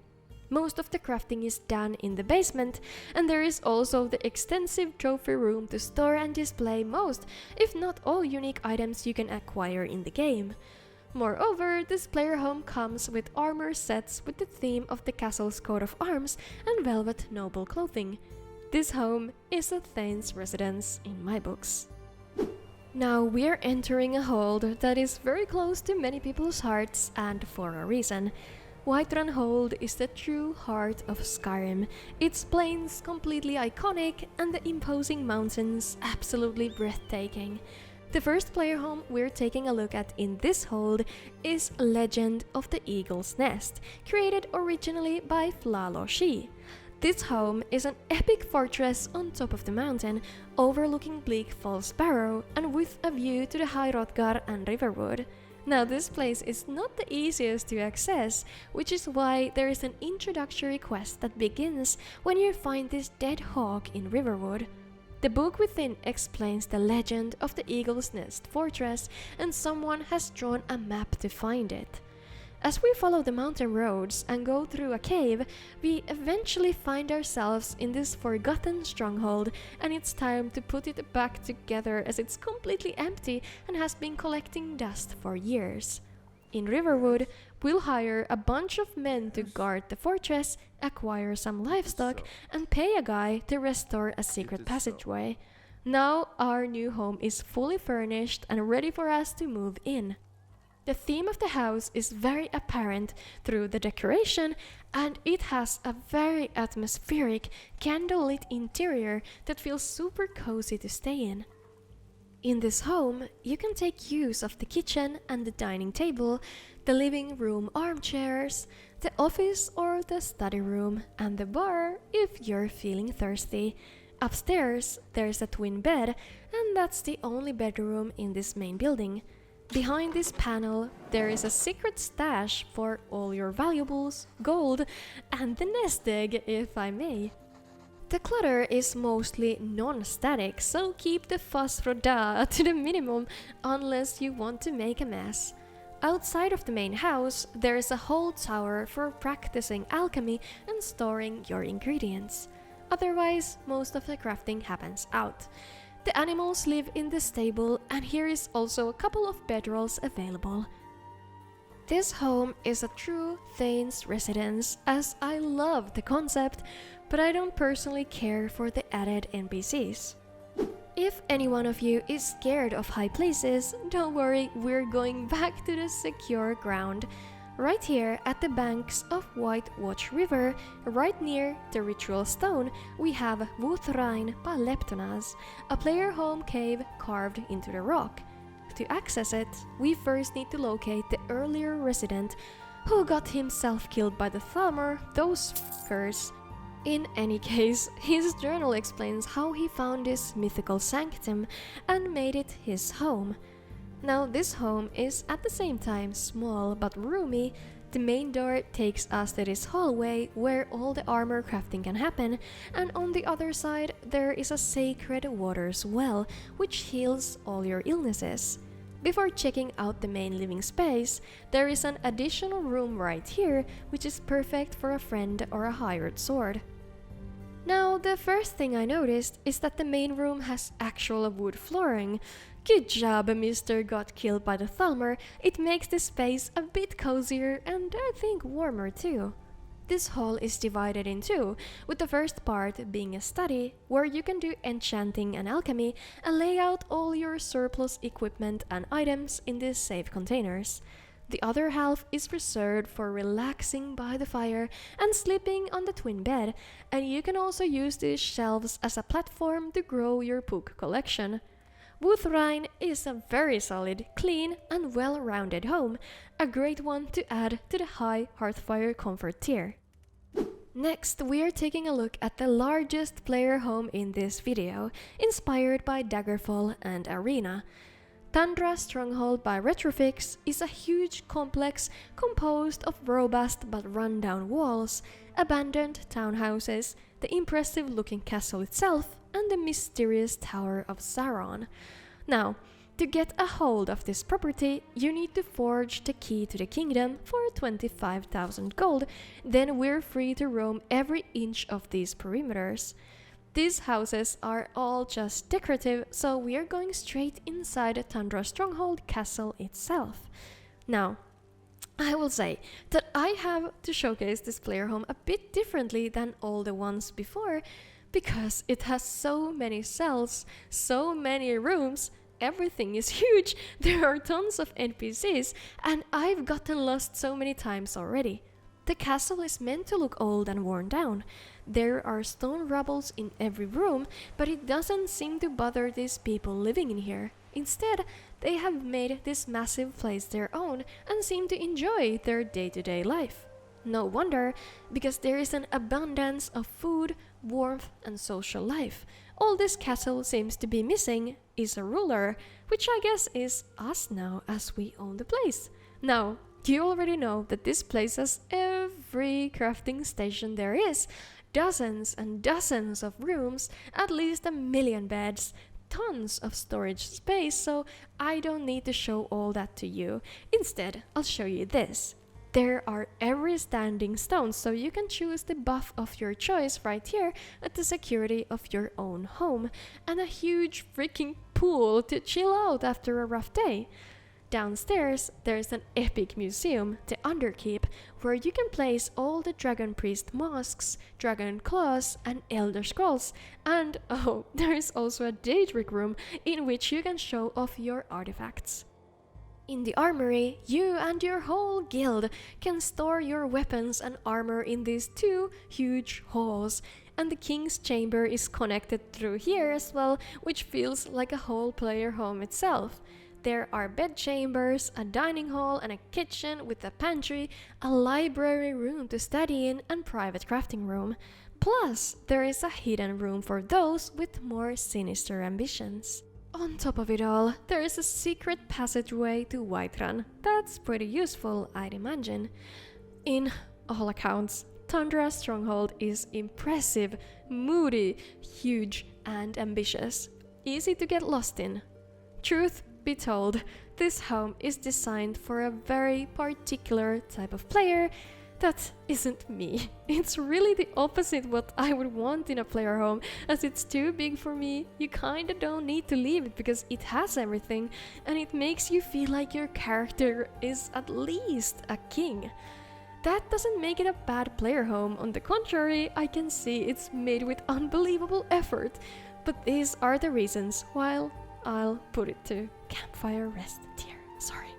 Most of the crafting is done in the basement, and there is also the extensive trophy room to store and display most, if not all, unique items you can acquire in the game. Moreover, this player home comes with armor sets with the theme of the castle's coat of arms and velvet noble clothing. This home is a Thane's residence in my books. Now we are entering a hold that is very close to many people's hearts, and for a reason. Whiterun Hold is the true heart of Skyrim, its plains completely iconic and the imposing mountains absolutely breathtaking. The first player home we're taking a look at in this hold is Legend of the Eagle's Nest, created originally by Flaloshi. This home is an epic fortress on top of the mountain, overlooking bleak Falls Barrow and with a view to the High Hrothgar and Riverwood. Now this place is not the easiest to access, which is why there is an introductory quest that begins when you find this dead hawk in Riverwood. The book within explains the legend of the Eagle's Nest fortress, and someone has drawn a map to find it. As we follow the mountain roads and go through a cave, we eventually find ourselves in this forgotten stronghold, and it's time to put it back together as it's completely empty and has been collecting dust for years. In Riverwood, we'll hire a bunch of men to guard the fortress, acquire some livestock, and pay a guy to restore a secret passageway. Now our new home is fully furnished and ready for us to move in. The theme of the house is very apparent through the decoration, and it has a very atmospheric, candlelit interior that feels super cozy to stay in. In this home, you can take use of the kitchen and the dining table, the living room armchairs, the office or the study room, and the bar if you're feeling thirsty. Upstairs, there's a twin bed, and that's the only bedroom in this main building. Behind this panel, there is a secret stash for all your valuables, gold, and the nest egg, if I may. The clutter is mostly non-static, so keep the fuss roda to the minimum unless you want to make a mess. Outside of the main house, there is a whole tower for practicing alchemy and storing your ingredients. Otherwise, most of the crafting happens out. The animals live in the stable, and here is also a couple of bedrolls available. This home is a true Thane's residence, as I love the concept, but I don't personally care for the added NPCs. If any one of you is scared of high places, don't worry, we're going back to the secure ground. Right here at the banks of White Watch River, right near the ritual stone, we have Wuth Rein by Leptonas, a player home cave carved into the rock. To access it, we first need to locate the earlier resident who got himself killed by the Thalmor, those f***ers. In any case, his journal explains how he found this mythical sanctum and made it his home. Now this home is at the same time small but roomy. The main door takes us to this hallway where all the armor crafting can happen, and on the other side there is a sacred waters well which heals all your illnesses. Before checking out the main living space, there is an additional room right here which is perfect for a friend or a hired sword. Now the first thing I noticed is that the main room has actual wood flooring. Good job, Mr. Got Killed by the Thalmor. It makes the space a bit cozier and I think warmer too. This hall is divided in two, with the first part being a study where you can do enchanting and alchemy and lay out all your surplus equipment and items in these safe containers. The other half is reserved for relaxing by the fire and sleeping on the twin bed, and you can also use these shelves as a platform to grow your book collection. Wuth Rein is a very solid, clean and well-rounded home, a great one to add to the high Hearthfire comfort tier. Next, we are taking a look at the largest player home in this video, inspired by Daggerfall and Arena. Tundra Stronghold by Retrofix is a huge complex composed of robust but run-down walls, abandoned townhouses, the impressive looking castle itself, and the mysterious Tower of Sauron. Now, to get a hold of this property, you need to forge the key to the kingdom for 25,000 gold, then we're free to roam every inch of these perimeters. These houses are all just decorative, so we are going straight inside the Tundra Stronghold castle itself. Now, I will say that I have to showcase this player home a bit differently than all the ones before, because it has so many cells, so many rooms, everything is huge, there are tons of NPCs, and I've gotten lost so many times already. The castle is meant to look old and worn down. There are stone rubbles in every room, but it doesn't seem to bother these people living in here. Instead, they have made this massive place their own and seem to enjoy their day-to-day life. No wonder, because there is an abundance of food, warmth, and social life. All this castle seems to be missing is a ruler, which I guess is us now, as we own the place. Now, you already know that this place has every crafting station there is, dozens and dozens of rooms, at least 1 million beds, tons of storage space, so I don't need to show all that to you. Instead, I'll show you this. There are every standing stone, so you can choose the buff of your choice right here at the security of your own home, and a huge freaking pool to chill out after a rough day. Downstairs, there's an epic museum, the Underkeep, where you can place all the Dragon Priest masks, Dragon Claws, and Elder Scrolls. And oh, there's also a Daedric room in which you can show off your artifacts. In the armory, you and your whole guild can store your weapons and armor in these two huge halls, and the King's Chamber is connected through here as well, which feels like a whole player home itself. There are bed chambers, a dining hall and a kitchen with a pantry, a library room to study in, and private crafting room. Plus, there is a hidden room for those with more sinister ambitions. On top of it all, there is a secret passageway to Whiterun. That's pretty useful, I'd imagine. In all accounts, Tundra Stronghold is impressive, moody, huge, and ambitious. Easy to get lost in. Truth be told, this home is designed for a very particular type of player that isn't me. It's really the opposite what I would want in a player home, as it's too big for me. You kinda don't need to leave it because it has everything, and it makes you feel like your character is at least a king. That doesn't make it a bad player home. On the contrary, I can see it's made with unbelievable effort. But these are the reasons why I'll put it to Campfire Rest tier. Sorry.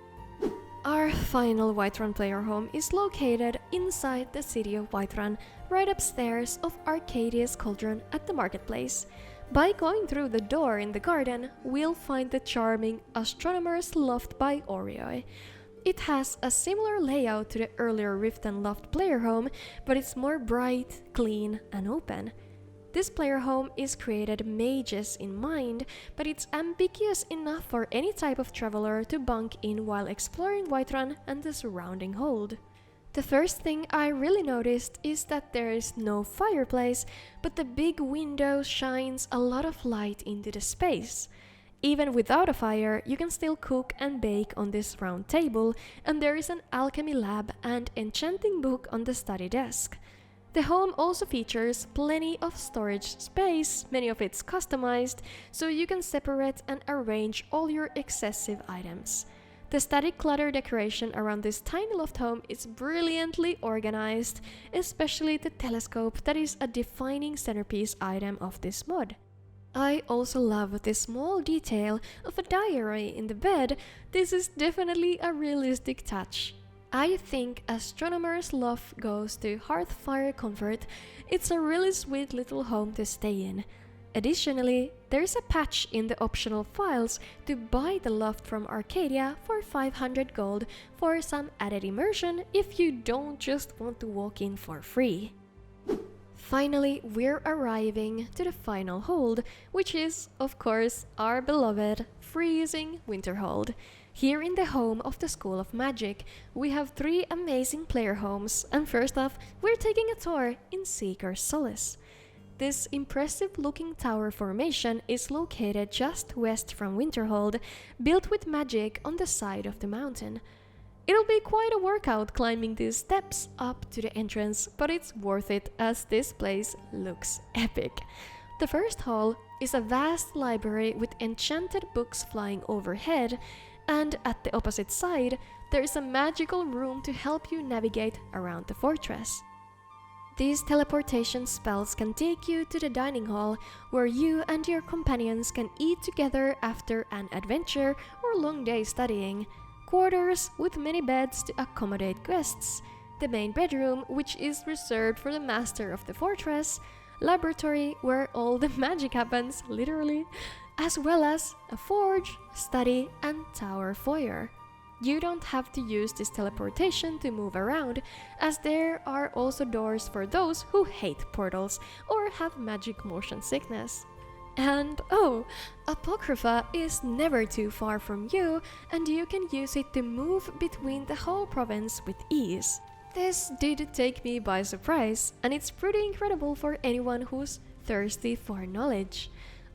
Our final Whiterun player home is located inside the city of Whiterun, right upstairs of Arcadia's Cauldron at the marketplace. By going through the door in the garden, we'll find the charming Astronomer's Loft by Orioi. It has a similar layout to the earlier Rift and Loft player home, but it's more bright, clean, and open. This player home is created mages in mind, but it's ambiguous enough for any type of traveler to bunk in while exploring Whiterun and the surrounding hold. The first thing I really noticed is that there is no fireplace, but the big window shines a lot of light into the space. Even without a fire, you can still cook and bake on this round table, and there is an alchemy lab and enchanting book on the study desk. The home also features plenty of storage space, many of it's customized, so you can separate and arrange all your excessive items. The static clutter decoration around this tiny loft home is brilliantly organized, especially the telescope that is a defining centerpiece item of this mod. I also love this small detail of a diary in the bed. This is definitely a realistic touch. I think Astronomer's love goes to Hearthfire Comfort. It's a really sweet little home to stay in. Additionally, there's a patch in the optional files to buy the loft from Arcadia for 500 gold for some added immersion if you don't just want to walk in for free. Finally, we're arriving to the final hold, which is, of course, our beloved freezing Winterhold. Here in the home of the School of Magic, we have 3 amazing player homes, and first off, we're taking a tour in Seeker's Solace. This impressive looking tower formation is located just west from Winterhold, built with magic on the side of the mountain. It'll be quite a workout climbing these steps up to the entrance, but it's worth it as this place looks epic. The first hall is a vast library with enchanted books flying overhead, and at the opposite side, there is a magical room to help you navigate around the fortress. These teleportation spells can take you to the dining hall, where you and your companions can eat together after an adventure or long day studying. Quarters with many beds to accommodate guests. The main bedroom, which is reserved for the master of the fortress. Laboratory, where all the magic happens, literally. As well as a forge, study, and tower foyer. You don't have to use this teleportation to move around, as there are also doors for those who hate portals or have magic motion sickness. And oh, Apocrypha is never too far from you, and you can use it to move between the whole province with ease. This did take me by surprise, and it's pretty incredible for anyone who's thirsty for knowledge.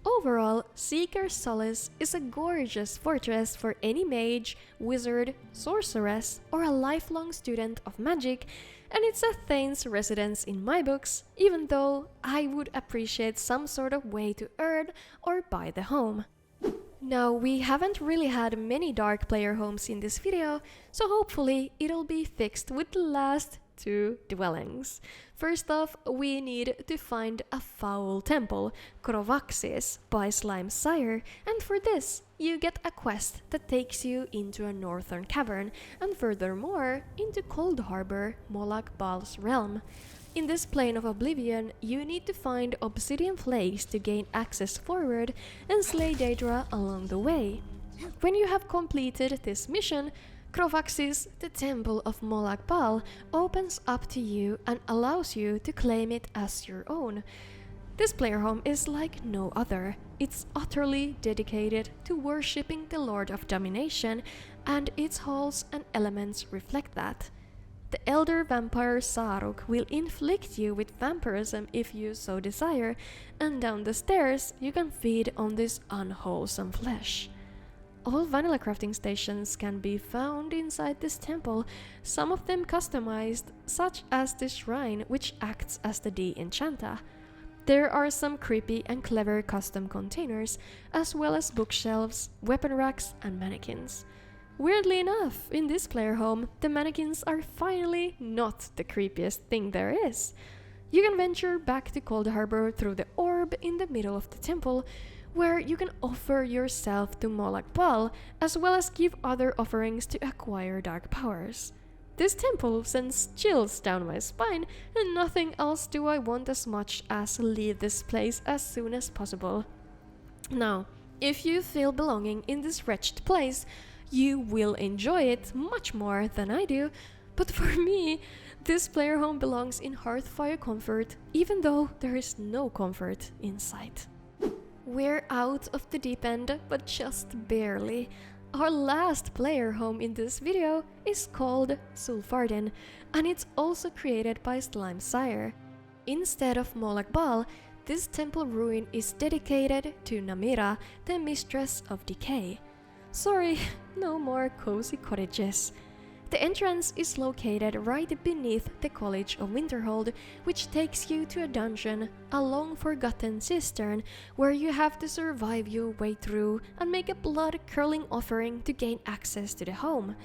Overall, Seeker's Solace is a gorgeous fortress for any mage, wizard, sorceress, or a lifelong student of magic, and it's a Thane's residence in my books, even though I would appreciate some sort of way to earn or buy the home. Now, we haven't really had many dark player homes in this video, so hopefully it'll be fixed with the last 2 dwellings. First off, we need to find a foul temple, Crovaxis, by Slime's sire, and for this, you get a quest that takes you into a northern cavern, and furthermore, into Cold Harbor, Molag Bal's realm. In this plane of oblivion, you need to find obsidian flakes to gain access forward and slay Daedra along the way. When you have completed this mission, Crovaxis, the Temple of Molag Bal, opens up to you and allows you to claim it as your own. This player home is like no other. It's utterly dedicated to worshipping the Lord of Domination, and its halls and elements reflect that. The elder vampire Saruk will inflict you with vampirism if you so desire, and down the stairs you can feed on this unwholesome flesh. All vanilla crafting stations can be found inside this temple, some of them customized, such as this shrine which acts as the de-enchanta. There are some creepy and clever custom containers, as well as bookshelves, weapon racks, and mannequins. Weirdly enough, in this player home, the mannequins are finally not the creepiest thing there is. You can venture back to Cold Harbor through the orb in the middle of the temple, where you can offer yourself to Molag Bal, as well as give other offerings to acquire dark powers. This temple sends chills down my spine, and nothing else do I want as much as leave this place as soon as possible. Now, if you feel belonging in this wretched place, you will enjoy it much more than I do, but for me, this player home belongs in Hearthfire Comfort, even though there is no comfort in sight. We're out of the deep end, but just barely. Our last player home in this video is called Sulfarden, and it's also created by Slime's sire. Instead of Molag Bal, this temple ruin is dedicated to Namira, the mistress of decay. Sorry, no more cozy cottages. The entrance is located right beneath the College of Winterhold, which takes you to a dungeon, a long-forgotten cistern, where you have to survive your way through and make a blood-curdling offering to gain access to the home.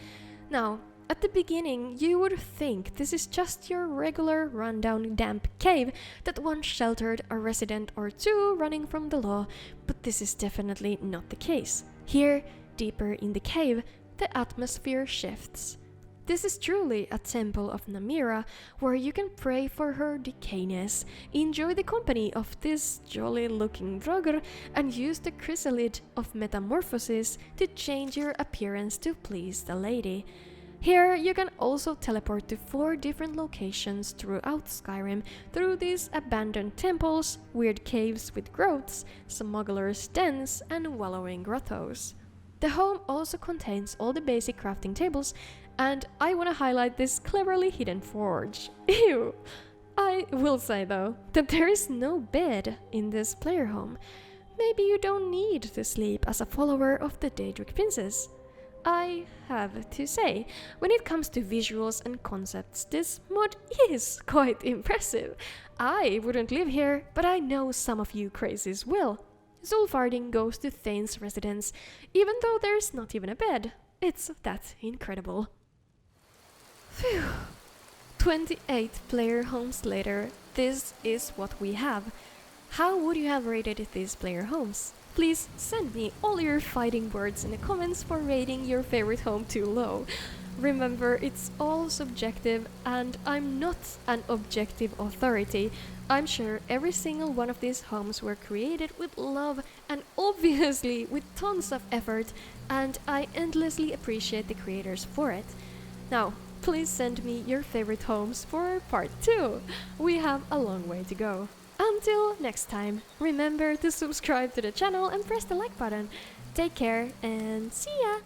Now, at the beginning, you would think this is just your regular rundown damp cave that once sheltered a resident or two running from the law, but this is definitely not the case. Here, deeper in the cave, the atmosphere shifts. This is truly a temple of Namira, where you can pray for her decayness, enjoy the company of this jolly-looking Draugr, and use the chrysalid of metamorphosis to change your appearance to please the lady. Here, you can also teleport to 4 different locations throughout Skyrim through these abandoned temples, weird caves with growths, smugglers' dens, and wallowing grottos. The home also contains all the basic crafting tables, and I want to highlight this cleverly hidden forge. Ew! I will say though, that there is no bed in this player home. Maybe you don't need to sleep as a follower of the Daedric Princess. I have to say, when it comes to visuals and concepts, this mod is quite impressive. I wouldn't live here, but I know some of you crazies will. Zulfarding goes to Thane's residence, even though there's not even a bed. It's that incredible. Phew. 28 player homes later, this is what we have. How would you have rated these player homes? Please send me all your fighting words in the comments for rating your favorite home too low. Remember, it's all subjective and I'm not an objective authority. I'm sure every single one of these homes were created with love and obviously with tons of effort, and I endlessly appreciate the creators for it. Now, please send me your favorite homes for part 2. We have a long way to go. Until next time, remember to subscribe to the channel and press the like button. Take care and see ya!